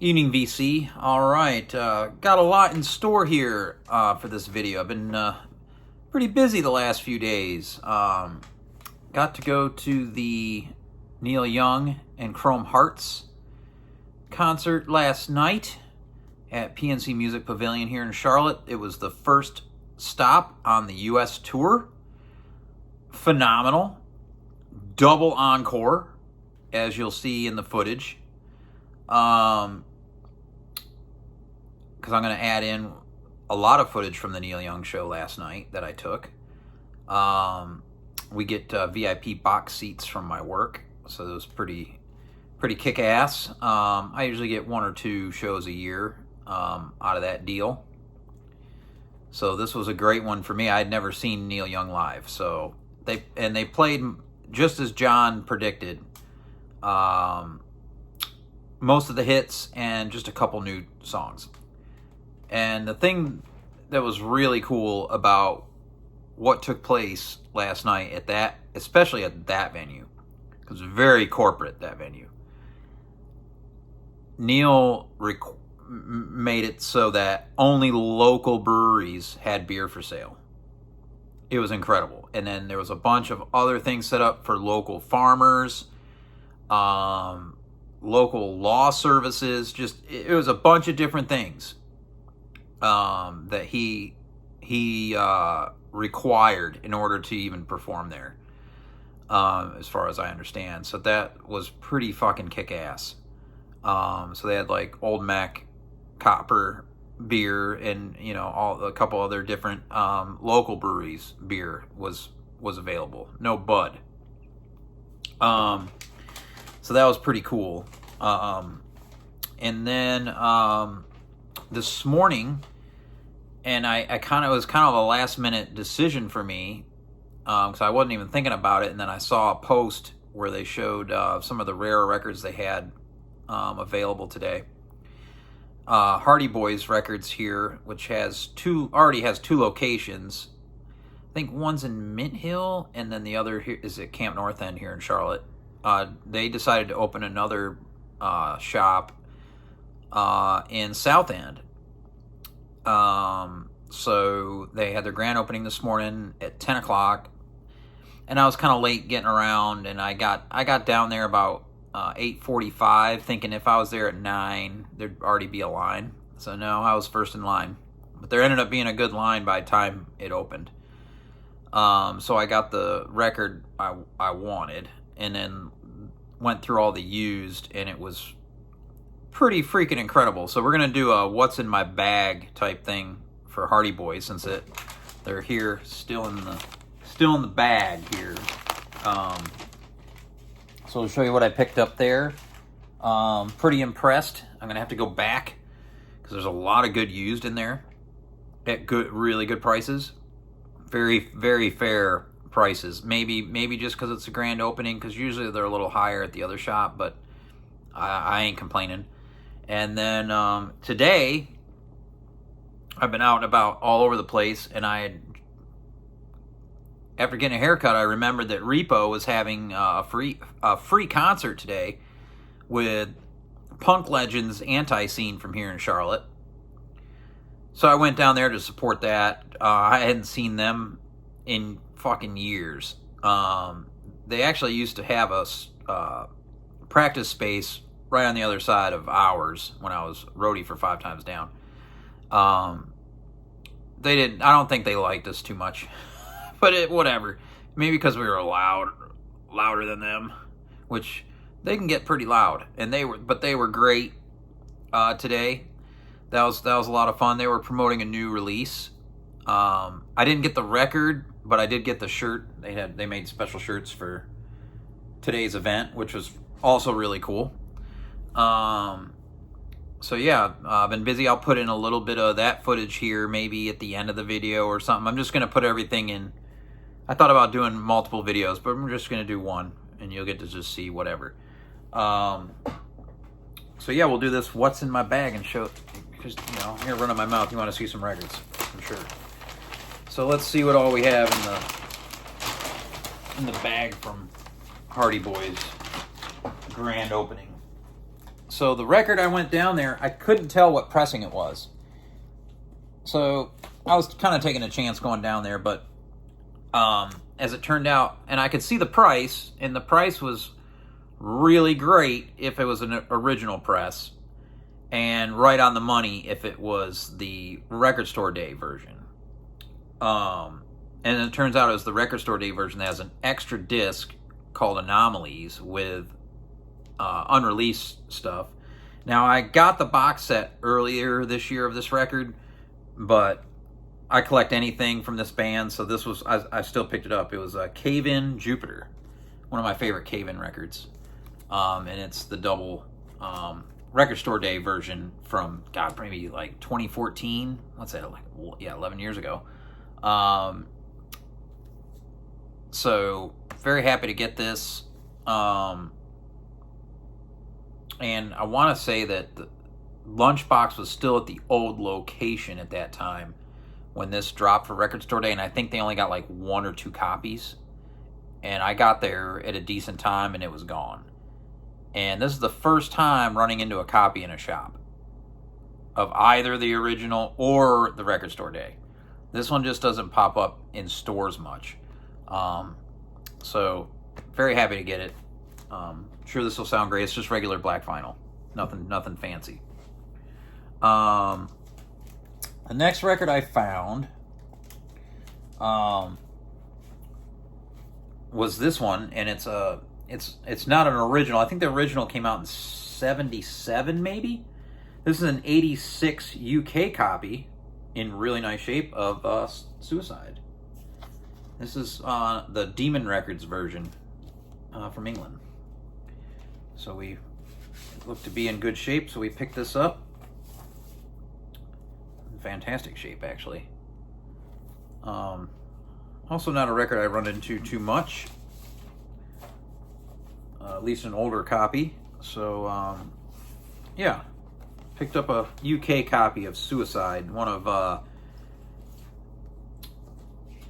Evening VC. All right, got a lot in store here for this video. I've been pretty busy the last few days. Got to go to the Neil Young and Chrome Hearts concert last night at PNC Music Pavilion here in Charlotte. It was the first stop on the U.S. tour. Phenomenal. Double encore, as you'll see in the footage. Because I'm going to add in a lot of footage from the Neil Young show last night that I took. We get VIP box seats from my work, so it was pretty kick-ass. I usually get 1 or 2 shows a year out of that deal. So this was a great one for me. I had never seen Neil Young live, so they played just as John predicted. Most of the hits and just a couple new songs. And the thing that was really cool about what took place last night at that, especially at that venue, because it was very corporate, that venue. Neil made it so that only local breweries had beer for sale. It was incredible. And then there was a bunch of other things set up for local farmers, local law services. Just, it was a bunch of different things that he required in order to even perform there, as far as I understand. So that was pretty fucking kick-ass. So they had like Old Mac Copper beer and, you know, a couple other different local breweries beer was available. No Bud. So that was pretty cool. And then this morning, and it was kind of a last minute decision for me, because I wasn't even thinking about it, and then I saw a post where they showed some of the rare records they had available today. Hardy Boys Records here, which already has 2 locations. I think one's in Mint Hill, and then the other here is at Camp North End here in Charlotte. They decided to open another shop in South End. So they had their grand opening this morning at 10 o'clock, and I was kind of late getting around, and I got down there about 8:45, thinking if I was there at 9, there'd already be a line. So no, I was first in line, but there ended up being a good line by the time it opened. So I got the record I wanted, and then went through all the used, and it was pretty freaking incredible. So we're gonna do a what's in my bag type thing for Hardy Boys, since they're here still in the bag here. So I'll show you what I picked up there. Pretty impressed. I'm gonna have to go back because there's a lot of good used in there at really good prices. Very, very fair prices. Maybe just because it's a grand opening, because usually they're a little higher at the other shop, but I ain't complaining. And then today, I've been out and about all over the place, and after getting a haircut, I remembered that Repo was having a free concert today with punk legends Antiseen from here in Charlotte. So I went down there to support that. I hadn't seen them in fucking years. They actually used to have a practice space right on the other side of ours when I was roadie for 5 Times Down. I don't think they liked us too much, but whatever. Maybe because we were louder than them, which they can get pretty loud. And they were great today. That was a lot of fun. They were promoting a new release. I didn't get the record, but I did get the shirt. They made special shirts for today's event, which was also really cool. So yeah, I've been busy. I'll put in a little bit of that footage here, maybe at the end of the video or something. I'm just gonna put everything in. I thought about doing multiple videos, but I'm just gonna do one, and you'll get to just see whatever. So yeah, we'll do this what's in my bag and show, because, you know, I'm gonna run out my mouth. You want to see some records, I'm sure. So let's see what all we have in the bag from Hardy Boys grand opening. So the record, I went down there, I couldn't tell what pressing it was. So I was kind of taking a chance going down there, but as it turned out, and I could see the price, and the price was really great if it was an original press, and right on the money if it was the Record Store Day version. And it turns out it was the Record Store Day version that has an extra disc called Anomalies with unreleased stuff. Now, I got the box set earlier this year of this record, but I collect anything from this band, so this was, I still picked it up. It was Cave In Jupiter, one of my favorite Cave In records. And it's the double Record Store Day version from, God, maybe like 2014. What's that, like, yeah, 11 years ago. So, very happy to get this. And I want to say that the Lunchbox was still at the old location at that time when this dropped for Record Store Day, and I think they only got like 1 or 2 copies. And I got there at a decent time, and it was gone. And this is the first time running into a copy in a shop of either the original or the Record Store Day. This one just doesn't pop up in stores much. So, very happy to get it. Sure, this will sound great. It's just regular black vinyl. Nothing fancy. The next record I found was this one, and it's not an original. I think the original came out in 77, maybe. This is an 86 UK copy in really nice shape of Suicide. This is the Demon Records version from England. So we look to be in good shape, so we picked this up. Fantastic shape, actually. Also not a record I run into too much. At least an older copy. So, yeah. Picked up a UK copy of Suicide, one of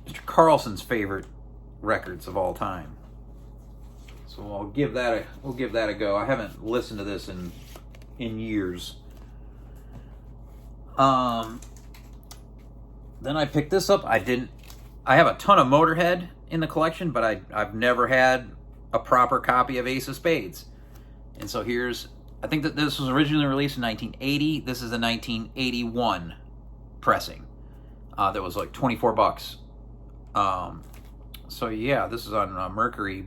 Mr. Carlson's favorite records of all time. So we'll give that a go. I haven't listened to this in years. Then I picked this up. I have a ton of Motorhead in the collection, but I've never had a proper copy of Ace of Spades. And so I think that this was originally released in 1980. This is a 1981 pressing. That was like $24. So yeah, this is on Mercury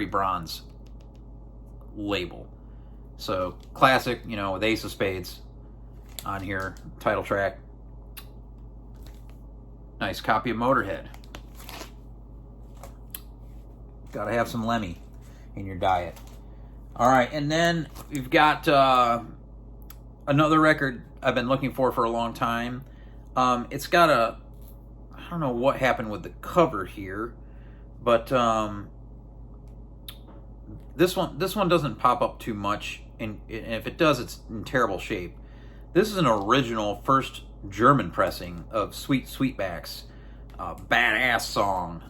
Bronze label. So classic, with Ace of Spades on here, title track. Nice copy of Motorhead. Gotta have some Lemmy in your diet. All right, and then we've got another record I've been looking for a long time. It's got I don't know what happened with the cover here, but this one doesn't pop up too much, and if it does, it's in terrible shape. This is an original first German pressing of Sweet Sweetback's badass song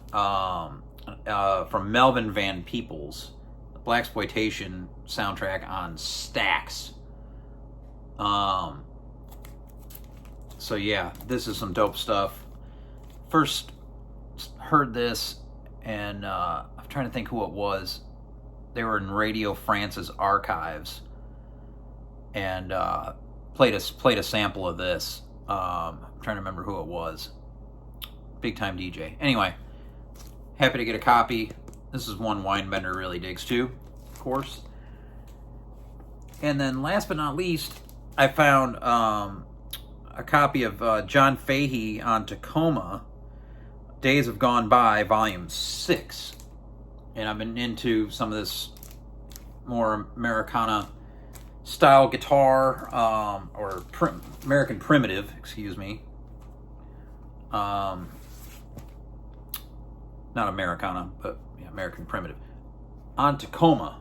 from Melvin Van Peebles, the blaxploitation soundtrack on Stax. So yeah, this is some dope stuff. First heard this, and I'm trying to think who it was. They were in Radio France's archives, and played a sample of this. I'm trying to remember who it was. Big time DJ. Anyway, happy to get a copy. This is one Winebender really digs too, of course. And then last but not least, I found a copy of John Fahey on Tacoma, Days Have Gone By, Volume 6. And I've been into some of this more Americana style guitar, or American primitive, excuse me. Not Americana, but yeah, American primitive. On Tacoma.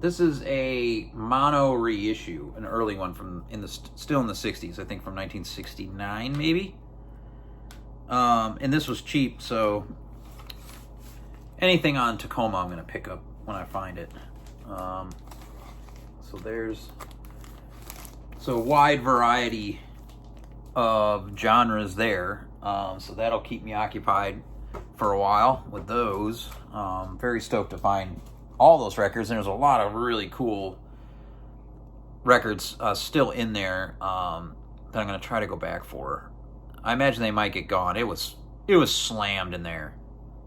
This is a mono reissue, an early one still in the 60s, I think from 1969 maybe. And this was cheap, so anything on Tacoma I'm going to pick up when I find it. So there's a wide variety of genres there. So that'll keep me occupied for a while with those. Very stoked to find all those records, and there's a lot of really cool records still in there that I'm going to try to go back for. I imagine they might get gone. It was slammed in there.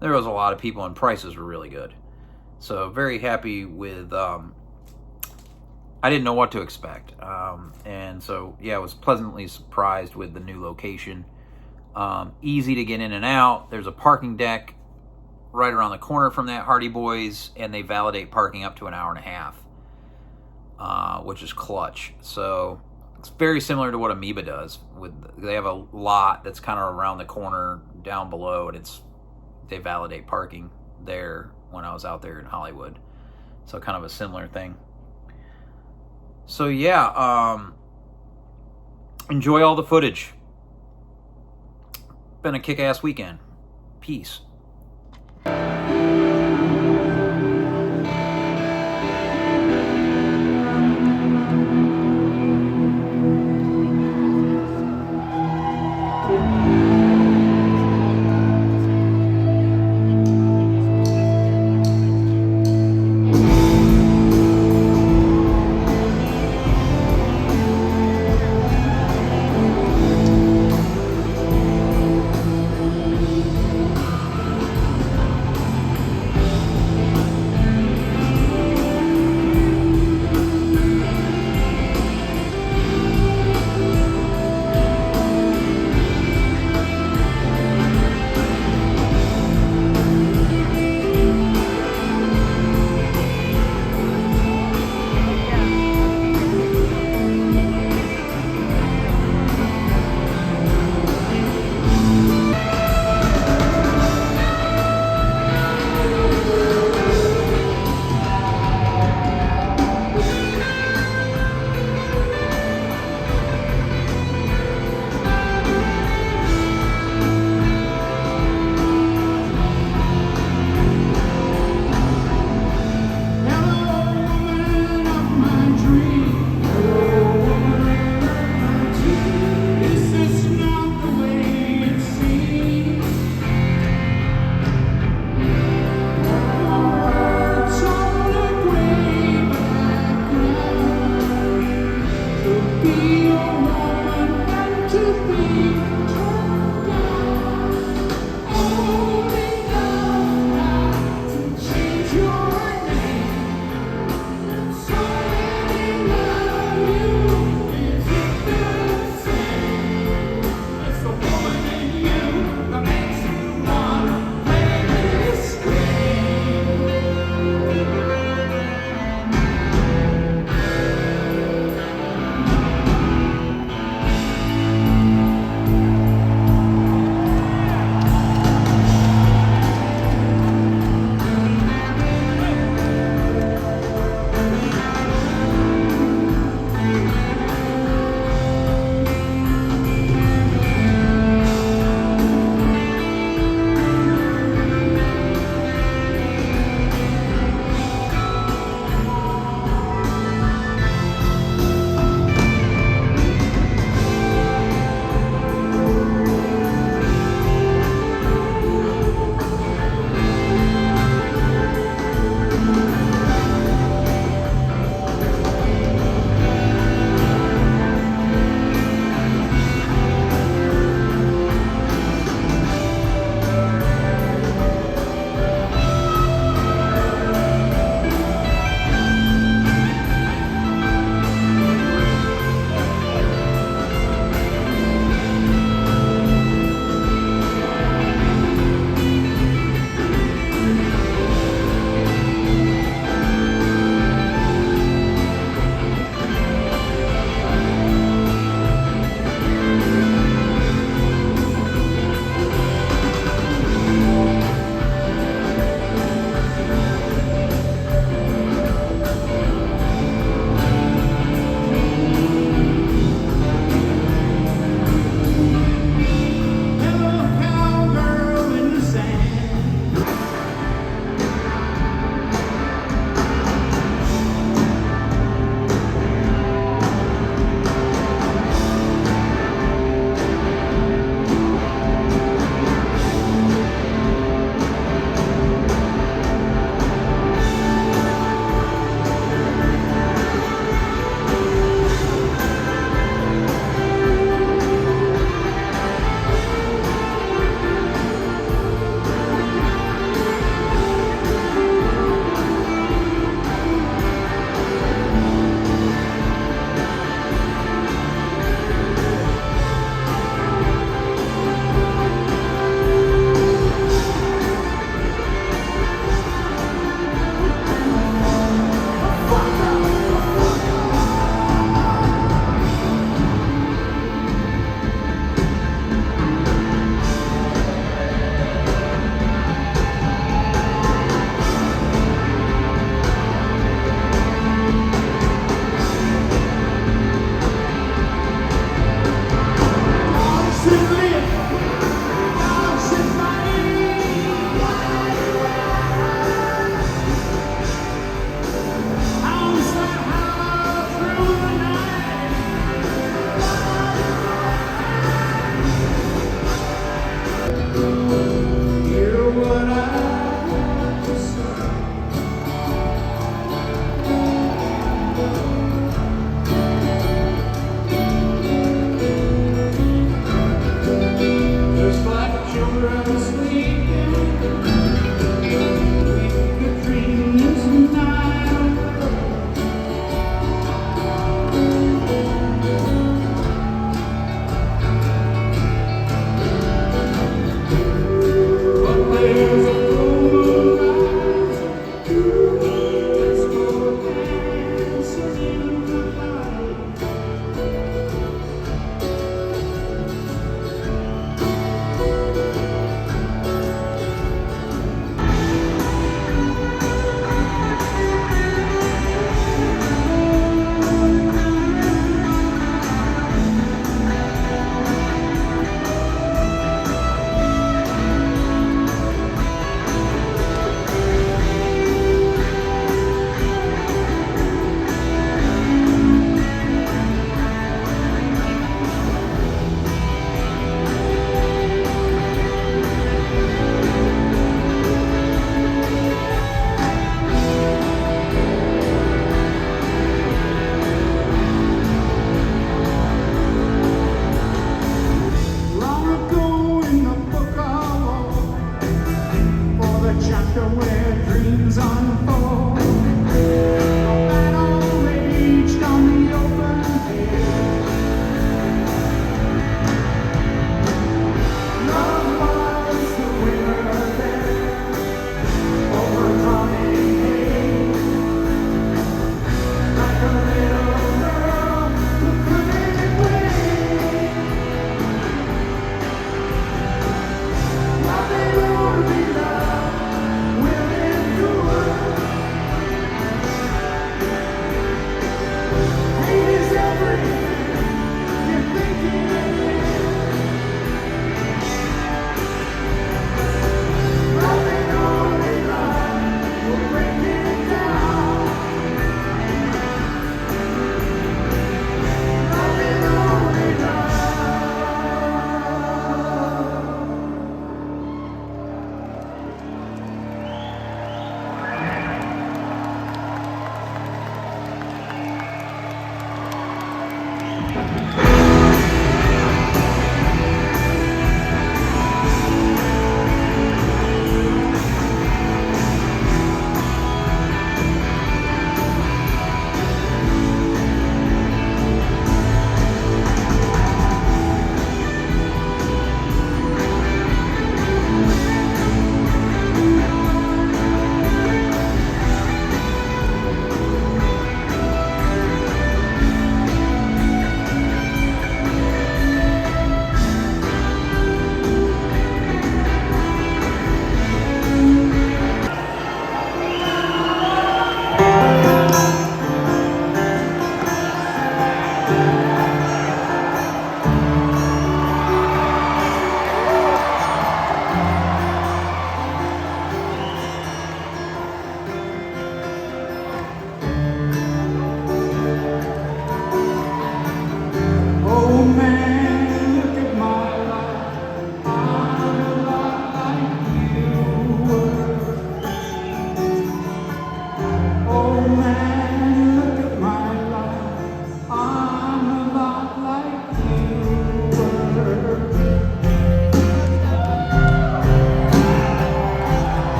There was a lot of people, and prices were really good. So very happy with. I didn't know what to expect, and so yeah, I was pleasantly surprised with the new location. Easy to get in and out. There's a parking deck right around the corner from that Hardy Boys, and they validate parking up to an hour and a half, which is clutch. So it's very similar to what Amoeba does. They have a lot that's kind of around the corner down below, and they validate parking there when I was out there in Hollywood. So kind of a similar thing. So yeah, enjoy all the footage. Been a kick-ass weekend. Peace.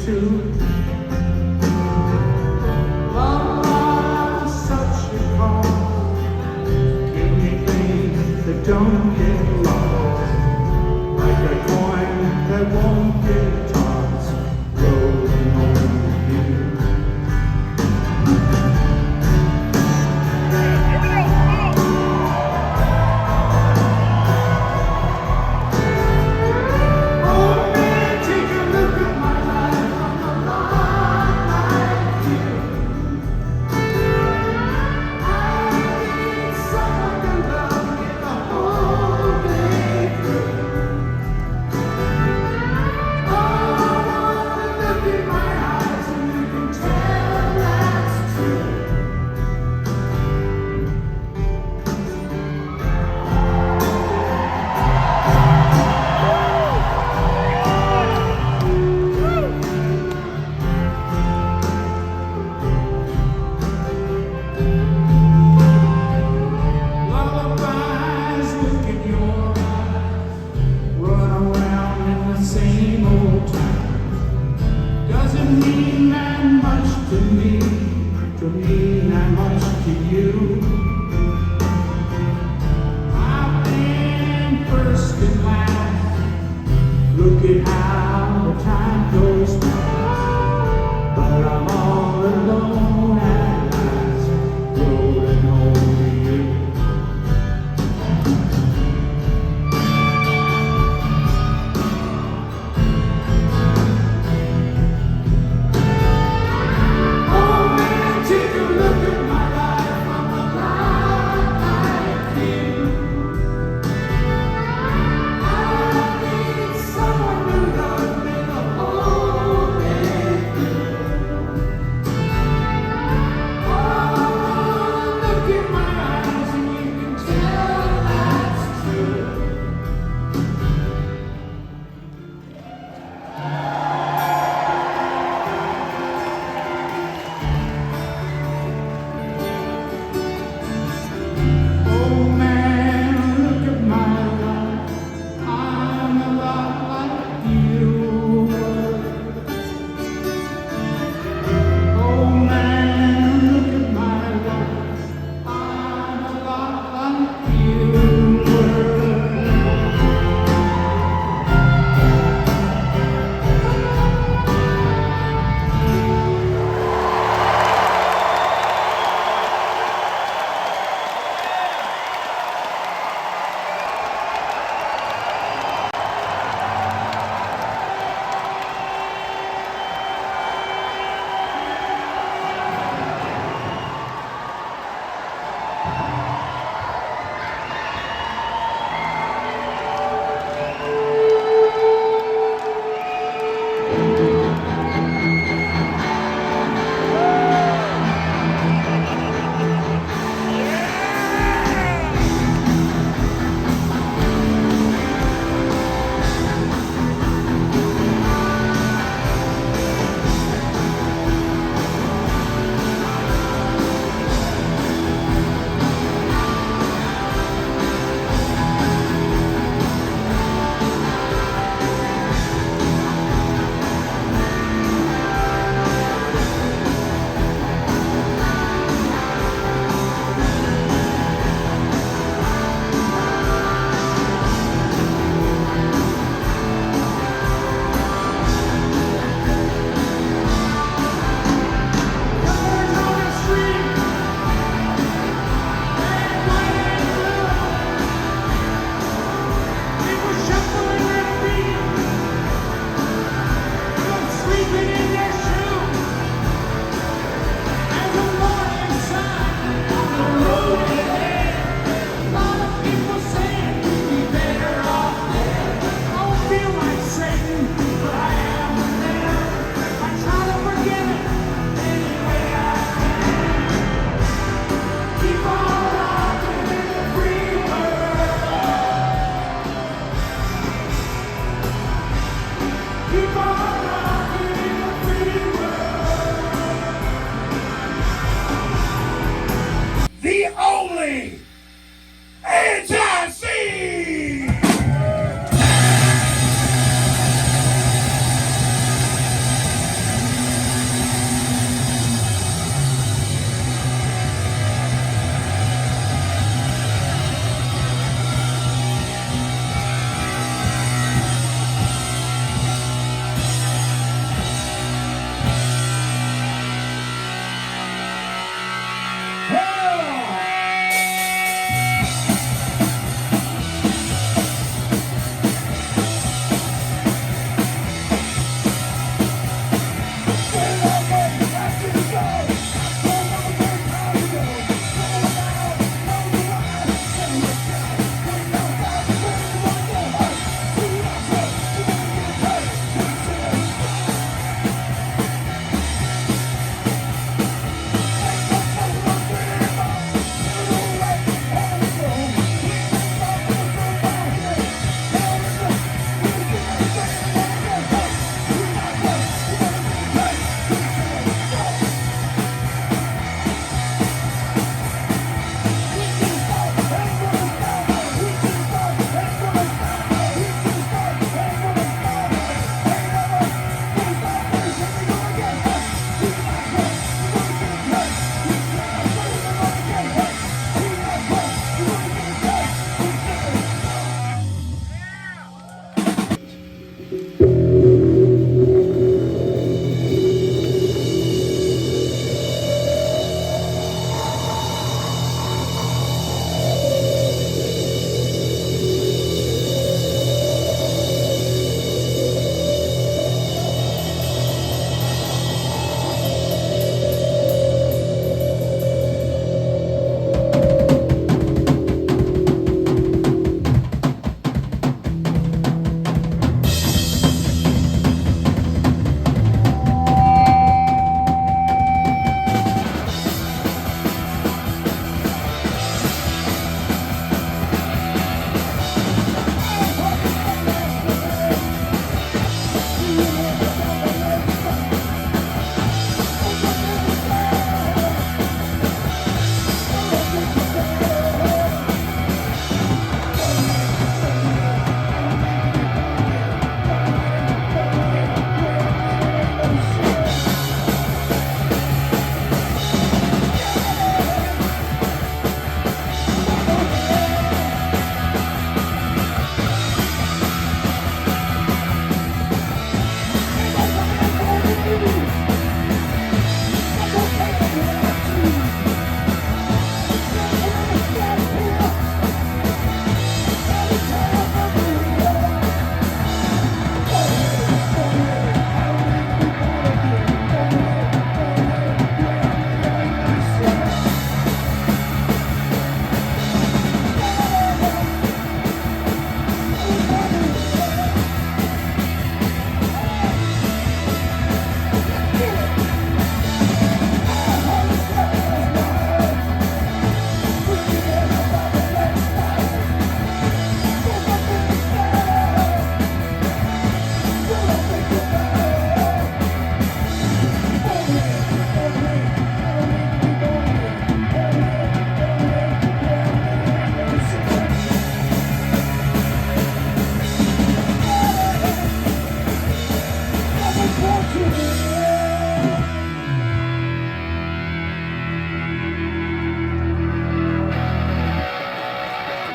too. Love is such a cause. Give me things that don't get lost, like a coin that won't get tossed, rolling on you. Oh man, take a look at my life from a lot like you. I need someone to love me the whole day through. Oh, look in my eyes and you can tell that's true. Lullabies look in your eyes, run around in the same old time. Doesn't mean that much to me, to mean that much to you. I've been first and last, look at how the time goes by, but I'm all alone at last, rolling home to you. Oh man, take a look at my life from a lot like you. I need someone to love me the whole day through. Oh, look in my eyes and you can tell that's true. Oh man, look at my life. I'm a lot like you were. Oh man, look at my life. I'm a lot like you were. Antiseen!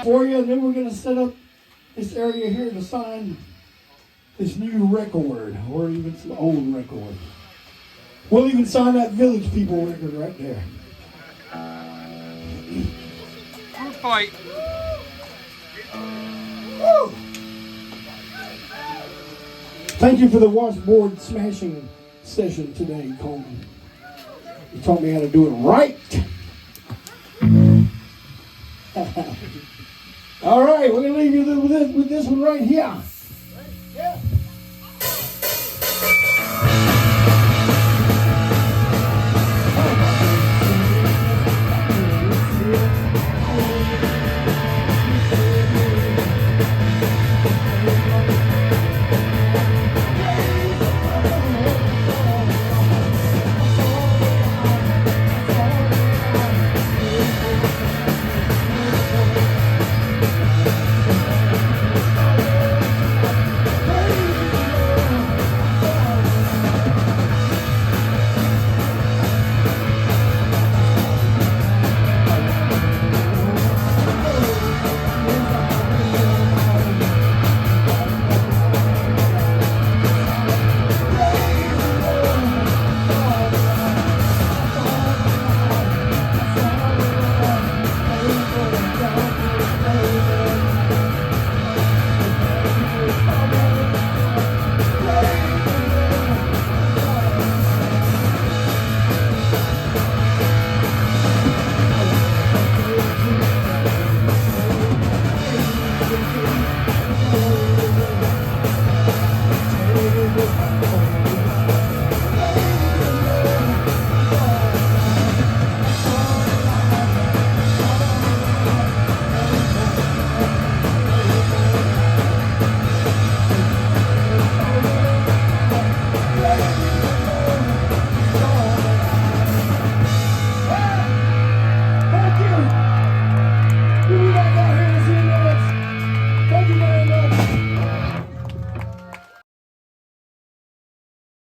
For you, and then we're going to set up this area here to sign this new record, or even some old record. We'll even sign that Village People record right there. Group fight. Woo! Thank you for the washboard smashing session today, Coleman. You taught me how to do it right. All right, we're going to leave you with this one right here.